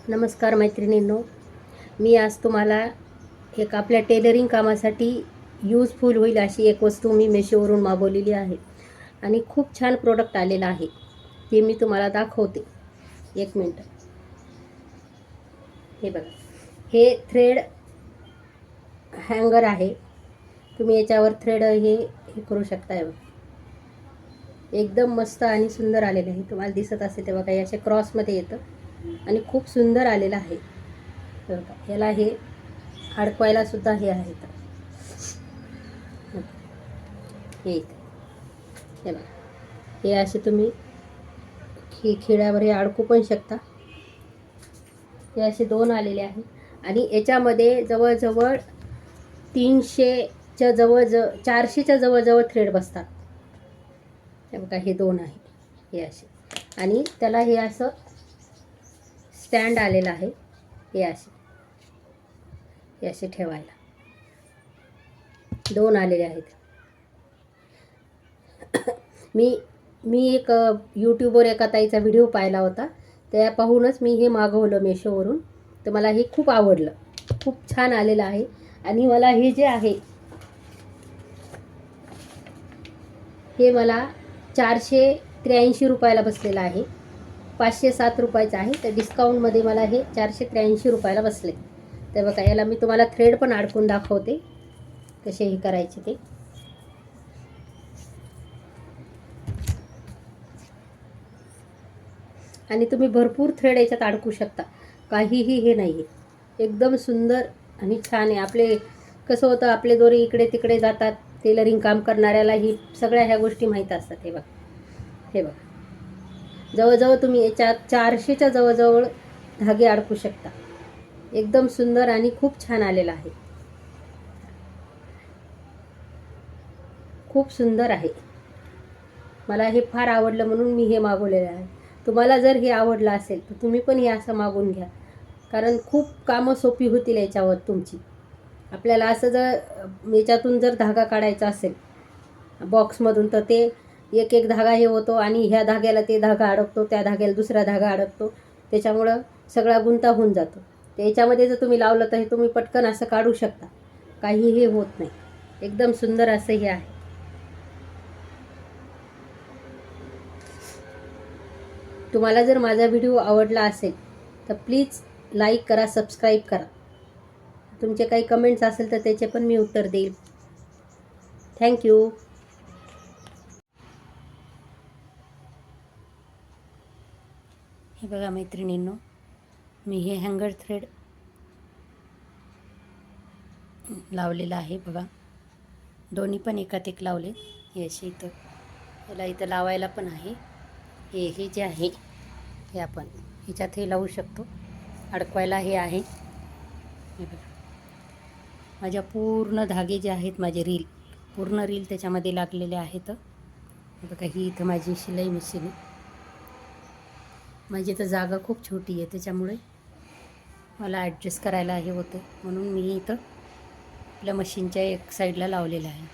नमस्कार मैत्रिणींनो, मी आज तुम्हाला एक आपल्या टेलरिंग कामासाठी यूजफुल होईल अशी एक वस्तू मी मेशोवरून मागवलेली आहे आणि खूप छान प्रोडक्ट आलेलं आहे. ते मी तुम्हाला दाखवते. एक मिनटं. हे बघा, हे थ्रेड हँगर आहे. तुम्ही याच्यावर थ्रेड हे करू शकता. एकदम मस्त आणि सुंदर आलेलं आहे. तुम्हाला दिसत असेल तेव्हा काही असे क्रॉसमध्ये येतं आणि खूप सुंदर आलेलं आहे. याला हे अडकवायला सुद्धा हे आहे. हे बघा, हे असे तुम्ही खिळ्यावर हे अडकू पण शकता. हे असे 2 आलेले आहे आणि याच्यामध्ये जवळजवळ 300च्या जवळ 400च्या जवळ थ्रेड बसतात. हे बघा, हे 2 आहे हे असे, आणि त्याला हे असं स्टँड आलेलं आहे. हे असे ठेवायला 2 आलेले आहेत. मी एक यूट्यूबवर एका ताईचा व्हिडिओ पाहिला होता, त्या पाहूनच मी हे मागवलं मेशोवरून. तर मला हे खूप आवडलं, खूप छान आलेलं आहे. आणि मला हे जे आहे हे मला 483 रुपयाला बसलेलं आहे. 507 रुपयाचं आहे, तर डिस्काउंटमध्ये मला हे 483 रुपयाला बसले. तर बघा, याला मी तुम्हाला थ्रेड पण अडकून दाखवते कसे हे करायचे ते. आणि तुम्ही भरपूर थ्रेड याच्यात अडकू शकता, काहीही हे नाही आहे. एकदम सुंदर आणि छान आहे. आपले कसं होतं, आपले दोरे इकडे तिकडे जातात. टेलरिंग काम करणाऱ्याला ही सगळ्या ह्या गोष्टी माहीत असतात. हे बघा, जवळजवळ तुम्ही याच्यात 400च्या जवळ धागे अडकू शकता. एकदम सुंदर आणि खूप छान आलेला आहे. खूप सुंदर आहे. मला हे फार आवडलं म्हणून मी हे मागवलेलं आहे. तुम्हाला जर हे आवडलं असेल तर तुम्ही पण हे असं मागून घ्या, कारण खूप कामं सोपी होतील याच्यावर तुमची. आपल्याला असं जर याच्यातून जर धागा काढायचा असेल बॉक्समधून, तर ते एक धागा हे होतो आणि ह्या धाग्याला ते धागा अडकतो, त्या धाग्याला दुसरा धागा अडकतो. त्याच्यामुळं सगळा गुंता होऊन जातो. त्याच्यामध्ये जर तुम्ही लावलं तर हे तुम्ही पटकन असं काढू शकता, काही हे होत नाही. एकदम सुंदर असं हे आहे. तुम्हाला जर माझा व्हिडिओ आवडला असेल तर प्लीज लाईक करा, सबस्क्राईब करा. तुमचे काही कमेंट्स असेल तर त्याचे पण मी उत्तर देईल. थँक्यू. हे बघा मैत्रिणींनो, मी हे हँगर थ्रेड लावलेलं आहे. बघा, दोन्ही पण एकात एक लावले. हे असे इथं याला इथं लावायला पण आहे. हे जे आहे हे आपण ह्याच्यात हे लावू शकतो. अडकवायला हे आहे. हे बघा, माझ्या पूर्ण धागे जे आहेत, माझे पूर्ण रील त्याच्यामध्ये लागलेले आहेत. हे बघा, ही इथं माझी शिलाई मशीन आहे. माझी तर जागा खूप छोटी आहे, त्याच्यामुळे मला ॲडजस्ट करायला हे होतं, म्हणून मी इथं आपल्या मशीनच्या एक साईडला लावलेलं आहे.